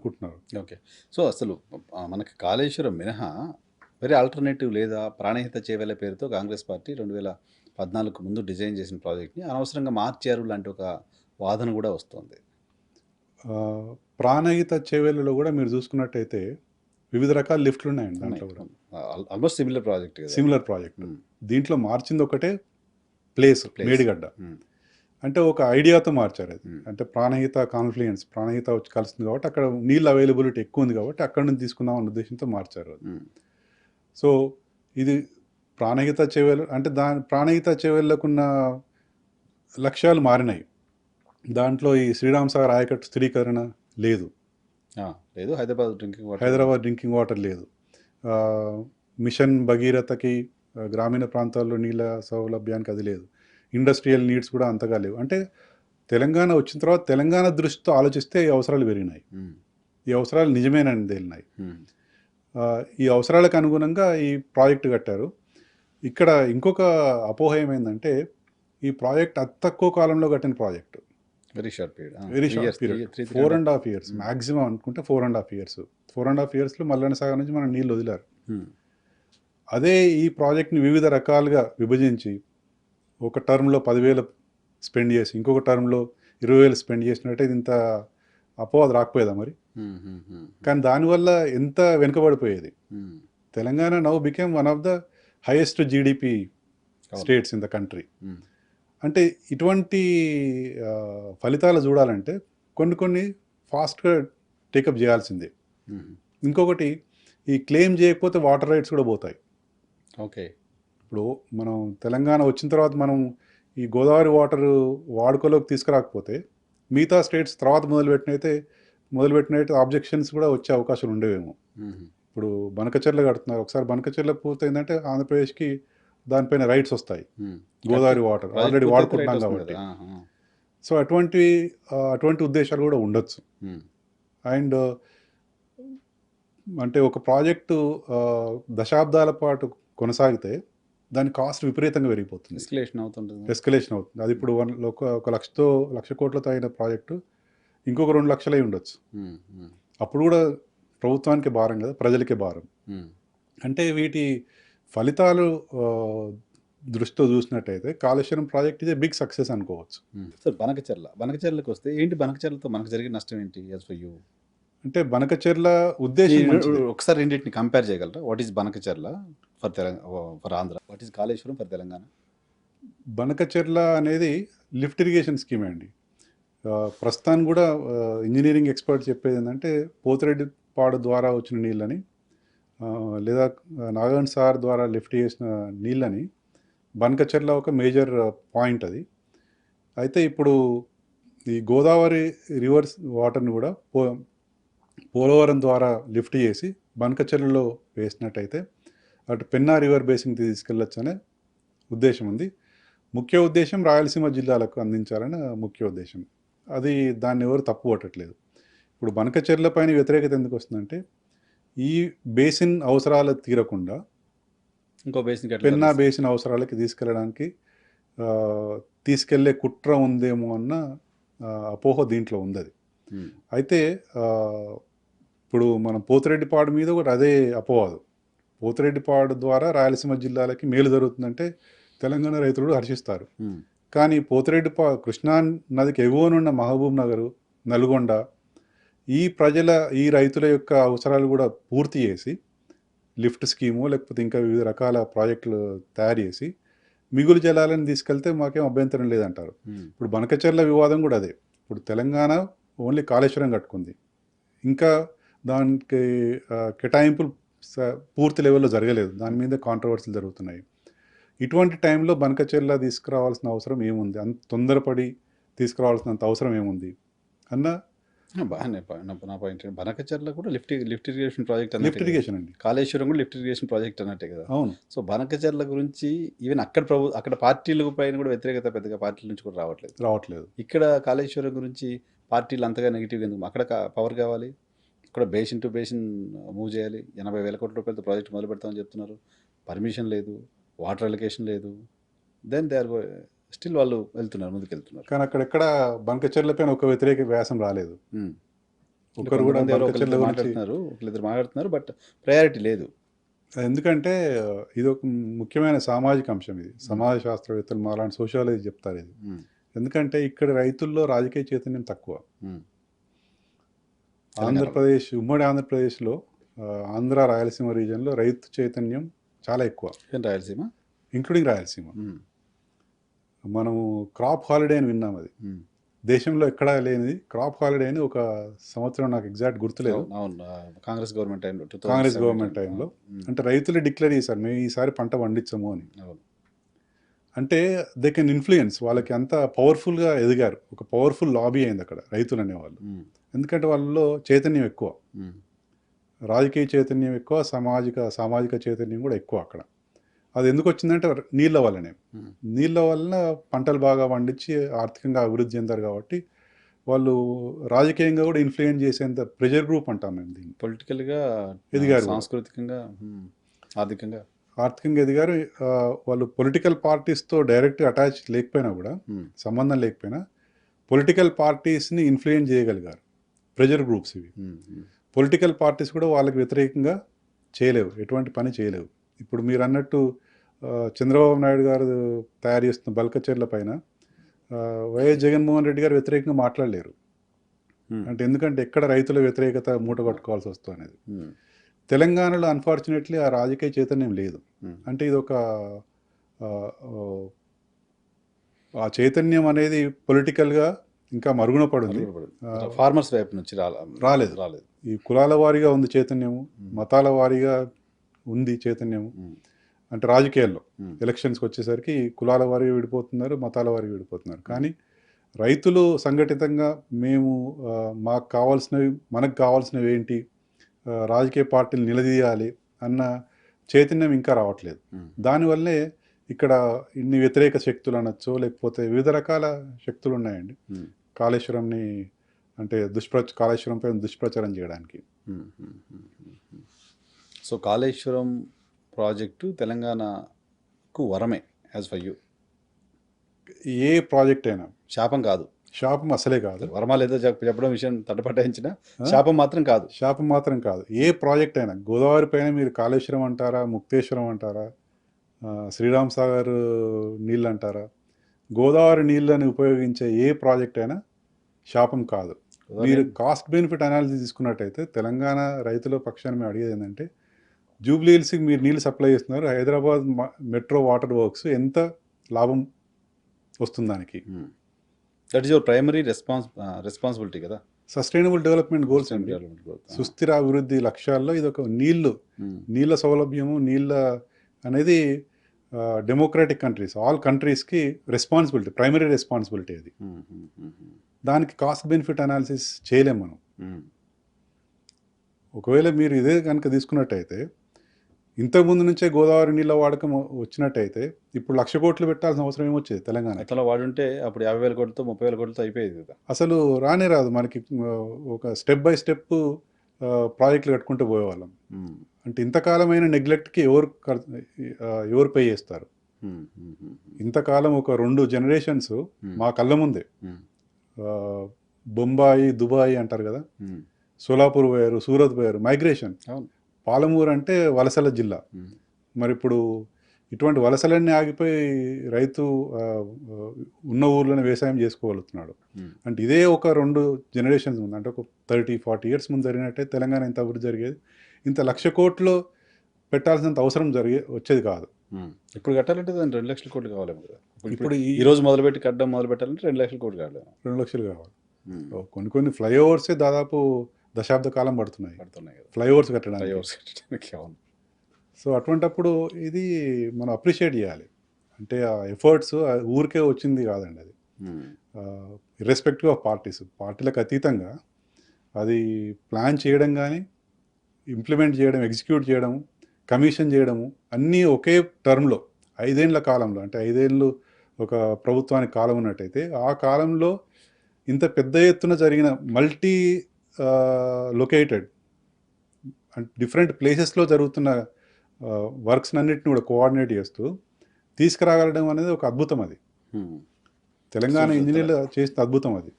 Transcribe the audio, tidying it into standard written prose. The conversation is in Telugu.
అనుకుంటున్నారు. ఓకే. సో, అసలు మనకి కాళేశ్వరం మినహా వేరే ఆల్టర్‌నేటివ్ లేదా? ప్రాణహిత చేవెళ్ల పేరుతో కాంగ్రెస్ పార్టీ 2014కు ముందు డిజైన్ చేసిన ప్రాజెక్ట్‌ని అనవసరంగా మార్చారు లాంటి ఒక వాదన గూడా వస్తోంది. ప్రాణహిత చేవెళ్లలో కూడా మీరు చూసుకున్నట్టయితే వివిధ రకాల లిఫ్ట్లు ఉన్నాయండి ఉన్నాయి. దాంట్లో కూడా. ఆల్మోస్ట్ సిమిలర్ ప్రాజెక్ట్ కదా! Similar project. హ్మ్. దీంట్లో మార్చింది ఒకటే ప్లేస్ మేడిగడ్డ. హ్మ్. అంటే ఒక ఐడియాతో మార్చారు అది. హ్మ్. అంటే ప్రాణహిత కాన్ఫ్లుయెన్స్ ప్రాణహిత వచ్చి కలుస్తుంది కాబట్టి అక్కడ నీళ్ళ అవైలబిలిటీ ఎక్కువ ఉంది కాబట్టి అక్కడ నుంచి తీసుకుందాం అన్న ఉద్దేశంతో మార్చారు అది. హ్మ్. సో ఇది ప్రాణహిత చేవెళ్ళ అంటే దాని ప్రాణహిత చేవెళ్ళకున్న లక్ష్యాలు మారినాయి. దాంట్లో ఈ శ్రీరామ్ సాగర్ ఆయకట్టు స్థిరీకరణ లేదు. లేదు. Hyderabad drinking water Hyderabad drinking water లేదు. మిషన్ భగీరథకి గ్రామీణ ప్రాంతాల్లో నీళ్ళ సౌలభ్యానికి అది లేదు. ఇండస్ట్రియల్ నీడ్స్ కూడా అంతగా లేవు. అంటే తెలంగాణ వచ్చిన తర్వాత తెలంగాణ దృష్టితో ఆలోచిస్తే ఈ అవసరాలు పెరిగినాయి. హ్మ్. ఈ అవసరాలు నిజమేనని తేలినాయి. హ్మ్. ఈ అవసరాలకు అనుగుణంగా ఈ ప్రాజెక్ట్ కట్టారు. ఇక్కడ ఇంకొక అపోహ ఏమైందంటే ఈ ప్రాజెక్ట్ అతి తక్కువ కాలంలో కట్టిన project. Very short period. Very short period. 4.5 years maximum అనుకుంటే 4.5 years. 4.5 yearsలో మల్లన్న సాగర్ నుంచి మనం నీళ్ళు వదిలారు. అదే ఈ ప్రాజెక్ట్ని వివిధ రకాలుగా విభజించి ఒక టర్మ్లో 10,000 స్పెండ్ చేసి ఇంకొక టర్మ్లో 20,000 స్పెండ్ చేసినట్టే ఇంత అపోహ రాకపోయేదా మరి? కానీ దానివల్ల ఎంత వెనుకబడిపోయేది. Telangana now became one of the highest GDP states in the country. అంటే ఇటువంటి ఫలితాలు చూడాలంటే కొన్ని ఫాస్ట్గా టేకప్ చేయాల్సిందే. ఇంకొకటి ఈ క్లెయిమ్ చేయకపోతే వాటర్ రైట్స్ కూడా పోతాయి. ఓకే. ఇప్పుడు మనం తెలంగాణ వచ్చిన తర్వాత మనం ఈ గోదావరి వాటర్ వాడుకలోకి తీసుకురాకపోతే మిగతా స్టేట్స్ తర్వాత మొదలుపెట్టినైతే ఆబ్జెక్షన్స్ కూడా వచ్చే అవకాశాలు ఉండేవేమో. ఇప్పుడు బనకచెర్ల కడుతున్నారు. ఒకసారి బనకచెర్ల పూర్తయిందంటే ఆంధ్రప్రదేశ్కి దానిపైన రైట్స్ వస్తాయి. గోదావరి వాటర్ ఆల్రెడీ వాడుకుంటున్నాం కాబట్టి. సో అటువంటి ఉద్దేశాలు కూడా ఉండొచ్చు. అండ్ అంటే ఒక ప్రాజెక్టు దశాబ్దాల పాటు కొనసాగితే దాని కాస్ట్ విపరీతంగా పెరిగిపోతుంది. ఎస్కలేషన్ అవుతుంది. అది ఇప్పుడు 1,00,00,000 కోట్లతో అయిన ప్రాజెక్టు ఇంకొక 2 లక్షలు అయి ఉండొచ్చు. అప్పుడు కూడా ప్రభుత్వానికి భారం కదా, ప్రజలకే భారం. అంటే వీటి ఫలితాలు దృష్టితో చూసినట్టయితే కాళేశ్వరం ప్రాజెక్ట్ ఇదే బిగ్ సక్సెస్ అనుకోవచ్చు. సార్, బనకచెర్లకు వస్తే ఏంటి? బనకచెర్లతో మనకు జరిగిన నష్టం ఏంటి? అంటే బనకచెర్ల ఉద్దేశం ఒకసారి రెండింటిని కంపేర్ చేయగలరా? What is Banakacherla for Andhra, what is Kaleshwaram for Telangana? Banakacherla అనేది లిఫ్ట్ ఇరిగేషన్ స్కీమ్ అండి. ప్రస్తుతానికి కూడా ఇంజనీరింగ్ ఎక్స్పర్ట్ చెప్పేది ఏంటంటే పోతిరెడ్డిపాడు ద్వారా వచ్చిన నీళ్ళని లేదా నాగార్జున సాగర్ ద్వారా లిఫ్ట్ చేసిన నీళ్ళని బనకచెర్ల ఒక మేజర్ పాయింట్ అది. అయితే ఇప్పుడు ఈ గోదావరి రివర్స్ వాటర్ని కూడా పోలవరం ద్వారా లిఫ్ట్ చేసి బనకచెర్లలో వేసినట్టయితే అటు పెన్నా రివర్ బేసింగ్ తీసుకెళ్ళొచ్చు అనే ఉద్దేశం ఉంది. ముఖ్య ఉద్దేశం రాయలసీమ జిల్లాలకు అందించాలని ముఖ్య ఉద్దేశం. అది దాన్ని ఎవరు తప్పు పట్టట్లేదు. ఇప్పుడు బనకచెర్ల పైన వ్యతిరేకత ఎందుకు వస్తుందంటే ఈ బేసిన్ అవసరాలు తీరకుండా ఇంకో బేసిన్ పెన్నా బేసిన్ అవసరాలకి తీసుకెళ్లే కుట్ర ఉందేమో అన్న అపోహ దీంట్లో ఉంది. అయితే ఇప్పుడు మనం పోతిరెడ్డిపాడు మీద కూడా అదే అపోహదు. పోతిరెడ్డిపాడు ద్వారా రాయలసీమ జిల్లాలకి మేలు జరుగుతుందంటే తెలంగాణ రైతులు హర్షిస్తారు. కానీ కృష్ణా నదికి ఎగువనున్న మహబూబ్ నగర్, నల్గొండ ఈ రైతుల యొక్క అవసరాలు కూడా పూర్తి చేసి లిఫ్ట్ స్కీము లేకపోతే ఇంకా వివిధ రకాల ప్రాజెక్టులు తయారు చేసి మిగులు జలాలను తీసుకెళ్తే మాకేం అభ్యంతరం లేదంటారు. ఇప్పుడు బనకచెర్ల వివాదం కూడా అదే. ఇప్పుడు తెలంగాణ ఓన్లీ కాళేశ్వరం కట్టుకుంది, ఇంకా దానికి కేటాయింపులు పూర్తి లెవెల్లో జరగలేదు. దాని మీద కాంట్రవర్సీలు జరుగుతున్నాయి. ఇటువంటి టైంలో బనకచెర్ల తీసుకురావాల్సిన అవసరం ఏముంది? అంత తొందరపడి తీసుకురావాల్సినంత అవసరం ఏముంది అన్న బాగానే. నా పాయింట్ బనకచెర్ల కూడా lift irrigation project lift irrigation అండి. కాళేశ్వరం కూడా లిఫ్ట్ ఇరిగేషన్ ప్రాజెక్ట్ అన్నట్టే కదా. అవును. సో బనకచెర్ల గురించి ఈవెన్ అక్కడ పార్టీల పైన కూడా వ్యతిరేకత పెద్దగా పార్టీల నుంచి కూడా రావట్లేదు. ఇక్కడ కాళేశ్వరం గురించి పార్టీలు అంతగా నెగిటివ్ ఎందుకు? అక్కడ పవర్ కావాలి, ఇక్కడ బేసిన్ టు బేసిన్ మూవ్ చేయాలి. 80,000 కోట్ల రూపాయలతో ప్రాజెక్ట్ మొదలు పెడతామని చెప్తున్నారు. పర్మిషన్ లేదు, వాటర్ అలొకేషన్ లేదు. దెన్ దే ఆర్ స్టిల్ వాళ్ళు ముందుకు వెళ్తున్నారు. కానీ అక్కడెక్కడ బనకచెర్ల పైన ఒక వ్యతిరేక వ్యాసం రాలేదు. ఒకరు కూడా కొంతమంది ఎవరో బల్క చెర్ల ఒకరిద్దరు గురించి మాట్లాడుతున్నారు, ఒకరిద్దరు మాట్లాడుతున్నారు, బట్ ప్రయారిటీ లేదు. ఎందుకంటే ఇది ఒక ముఖ్యమైన సామాజిక అంశం. ఇది సమాజ శాస్త్రవేత్తలు మాలాంటి సోషాలజీ చెప్తారు ఇది. ఉమ్, ఎందుకంటే ఇక్కడ రైతుల్లో రాజకీయ చైతన్యం తక్కువ. ఉమ్. ఆంధ్రప్రదేశ్, ఉమ్మడి ఆంధ్రప్రదేశ్లో ఆంధ్ర రాయలసీమ రీజియన్లో రైతు చైతన్యం చాలా ఎక్కువ, ఏం రాయలసీమ? ఇంక్లూడింగ్ రాయలసీమ. ఉమ్, మనము క్రాప్ హాలిడే అని విన్నాం. అది ఉమ్. దేశంలో ఎక్కడా లేనిది క్రాప్ హాలిడే అని ఒక సంవత్సరం, నాకు ఎగ్జాక్ట్ గుర్తులేదు, అవును, అవును. కాంగ్రెస్ గవర్నమెంట్ టైంలో, కాంగ్రెస్ గవర్నమెంట్ టైంలో. అంటే రైతులు డిక్లేర్ చేశారు మేము ఈసారి పంట పండించము అని. అవును. అంటే దే కెన్ ఇన్ఫ్లుయెన్స్, వాళ్ళకి అంత పవర్ఫుల్గా ఎదిగారు. ఒక పవర్ఫుల్ లాబీ అయింది అక్కడ రైతులు అనేవాళ్ళు. ఉమ్, ఎందుకంటే వాళ్ళలో చైతన్యం ఎక్కువ, ఉమ్, రాజకీయ చైతన్యం ఎక్కువ, సామాజిక చైతన్యం కూడా ఎక్కువ అక్కడ. అది ఎందుకు వచ్చిందంటే నీళ్ళ వల్లనే. ఉమ్. నీళ్ళ వలన పంటలు బాగా పండించి ఆర్థికంగా అభివృద్ధి చెందారు కాబట్టి వాళ్ళు రాజకీయంగా కూడా ఇన్ఫ్లుయెన్స్ చేసేంత ప్రెజర్ గ్రూప్ అంటాం మేము దీన్ని. పొలిటికల్గా ఎదిగారు కూడా. సాంస్కృతికంగా, ఆర్థికంగా. ఆర్థికంగా ఎదిగారు. వాళ్ళు పొలిటికల్ పార్టీస్తో డైరెక్ట్ అటాచ్ లేకపోయినా కూడా, సంబంధం లేకపోయినా పొలిటికల్ పార్టీస్ని ఇన్ఫ్లుయెన్స్ చేయగలిగారు. ప్రెజర్ గ్రూప్స్ ఇవి. పొలిటికల్ పార్టీస్ కూడా వాళ్ళకి వ్యతిరేకంగా చేయలేవు, ఎటువంటి పని చేయలేవు. ఇప్పుడు మీరు అన్నట్టు చంద్రబాబు నాయుడు గారు తయారు చేస్తున్న బల్క చెర్ల పైన వైఎస్ జగన్మోహన్ రెడ్డి గారు వ్యతిరేకంగా మాట్లాడలేరు. అంటే ఎందుకంటే ఎక్కడ రైతుల వ్యతిరేకత మూట కట్టుకోవాల్సి వస్తుంది అనేది. తెలంగాణలో అన్ఫార్చునేట్లీ ఆ రాజకీయ చైతన్యం లేదు. అంటే ఇది ఒక ఆ చైతన్యం అనేది పొలిటికల్గా ఇంకా మరుగున పడింది. ఫార్మర్స్ వైపు నుంచి రాలేదు. ఈ కులాల వారీగా ఉంది చైతన్యము, మతాల వారీగా ఉంది చైతన్యము. అంటే రాజకీయాల్లో ఎలక్షన్స్కి వచ్చేసరికి కులాల వారీగా విడిపోతున్నారు, మతాల వారీగా విడిపోతున్నారు. కానీ రైతులు సంఘటితంగా మేము మనకు కావాల్సినవి ఏంటి, రాజకీయ పార్టీలు నిలదీయాలి అన్న చైతన్యం ఇంకా రావట్లేదు. దానివల్లే ఇక్కడ ఇన్ని వ్యతిరేక శక్తులు అనొచ్చు, లేకపోతే వివిధ రకాల శక్తులు ఉన్నాయండి కాళేశ్వరంని, అంటే కాళేశ్వరం పైన దుష్ప్రచారం చేయడానికి. సో కాళేశ్వరం ప్రాజెక్టు తెలంగాణకు వరమే as for you. A project అయినా శాపం కాదు. శాపం అసలే కాదు. వరమా లేదో చెప్పడం విషయం తటపటాయించిన శాపం మాత్రం కాదు. శాపం మాత్రం కాదు. ఏ ప్రాజెక్ట్ అయినా, గోదావరి పైన మీరు కాళేశ్వరం అంటారా, ముక్తేశ్వరం అంటారా, శ్రీరామ్ సాగర్ నీళ్ళు అంటారా, గోదావరి నీళ్ళని ఉపయోగించే ఏ ప్రాజెక్ట్ అయినా శాపం కాదు. మీరు కాస్ట్ బెనిఫిట్ అనాలిసిస్ తీసుకున్నట్టయితే తెలంగాణ రైతుల పక్షాన్ని మేము అడిగేది ఏంటంటే, జూబ్లీ హిల్స్కి మీరు నీళ్ళు సప్లై చేస్తున్నారు, హైదరాబాద్ మెట్రో వాటర్ వర్క్స్ ఎంత లాభం వస్తుంది దానికి? That is your primary responsibility కదా. సస్టైనబుల్ డెవలప్మెంట్ గోల్స్ అండి, సుస్థిర అభివృద్ధి లక్ష్యాల్లో ఇది ఒక నీళ్ళ సౌలభ్యము, నీళ్ళ అనేది డెమోక్రాటిక్ కంట్రీస్, ఆల్ కంట్రీస్కి రెస్పాన్సిబిలిటీ, ప్రైమరీ రెస్పాన్సిబిలిటీ అది. దానికి కాస్ట్ బెనిఫిట్ అనాలిసిస్ చేయలేము మనం. ఒకవేళ మీరు ఇదే కనుక తీసుకున్నట్టయితే, ఇంతకుముందు నుంచే గోదావరి నీళ్ళ వాడకం వచ్చినట్టయితే ఇప్పుడు 1,00,000 కోట్లు పెట్టాల్సిన అవసరం ఏమొచ్చేది తెలంగాణ. ఎట్లా వాడుంటే అప్పుడు 50,000 కోట్లతో 30,000 కోట్లతో అయిపోయేది కదా. అసలు రానే రాదు మనకి. ఒక స్టెప్ బై స్టెప్ ప్రాజెక్టులు కట్టుకుంటూ పోయేవాళ్ళం. అంటే ఇంతకాలమైన నెగ్లెక్ట్కి ఎవరు పే చేస్తారు? ఇంతకాలం ఒక 2 జనరేషన్స్ మా కళ్ళ ముందే, బొంబాయి, దుబాయ్ అంటారు కదా, సోలాపూర్ పోయారు, సూరత్ పోయారు, మైగ్రేషన్. పాలమూరు అంటే వలసల జిల్లా. మరి ఇప్పుడు ఇటువంటి వలసలన్నీ ఆగిపోయి రైతు ఉన్న ఊర్లోనే వ్యవసాయం చేసుకోగలుగుతున్నాడు. అంటే ఇదే ఒక 2 జనరేషన్స్ ముందు, అంటే ఒక 30-40 years ముందు జరిగినట్టే తెలంగాణ ఇంత అభివృద్ధి జరిగేది. ఇంత 1,00,000 కోట్లు పెట్టాల్సినంత అవసరం వచ్చేది కాదు. ఇప్పుడు కట్టాలంటే దాన్ని 2,00,000 కోట్లు కావాలేమో కదా. ఇప్పుడు ఈ రోజు మొదలుపెట్టి కట్టడం మొదలు పెట్టాలంటే 2,00,000 కోట్లు కావాలి. 2 లక్షలు కావాలి. కొన్ని ఫ్లైఓవర్సే దాదాపు దశాబ్ద కాలం పడుతున్నాయి ఫ్లైఓవర్స్ కట్టడానికి. సో అటువంటప్పుడు ఇది మనం అప్రిషియేట్ చేయాలి. అంటే ఆ ఎఫర్ట్స్ ఊరికే వచ్చింది కాదండి అది. ఇర్రెస్పెక్టివ్ ఆఫ్ పార్టీలకు అతీతంగా అది ప్లాన్ చేయడం కానీ, ఇంప్లిమెంట్ చేయడం, ఎగ్జిక్యూట్ చేయడం, కమిషన్ చేయడము అన్నీ ఒకే టర్మ్లో 5 ఏళ్ల కాలంలో, అంటే 5 ఏళ్ళు ఒక ప్రభుత్వానికి కాలం ఉన్నట్టయితే ఆ కాలంలో ఇంత పెద్ద ఎత్తున జరిగిన మల్టీ లొకేటెడ్ అండ్ డిఫరెంట్ ప్లేసెస్లో జరుగుతున్న వర్క్స్ అన్నిటిని కూడా కోఆర్డినేట్ చేస్తూ తీసుకురాగలడం అనేది ఒక అద్భుతం. అది తెలంగాణ ఇంజనీర్లు చేసిన అద్భుతం అది.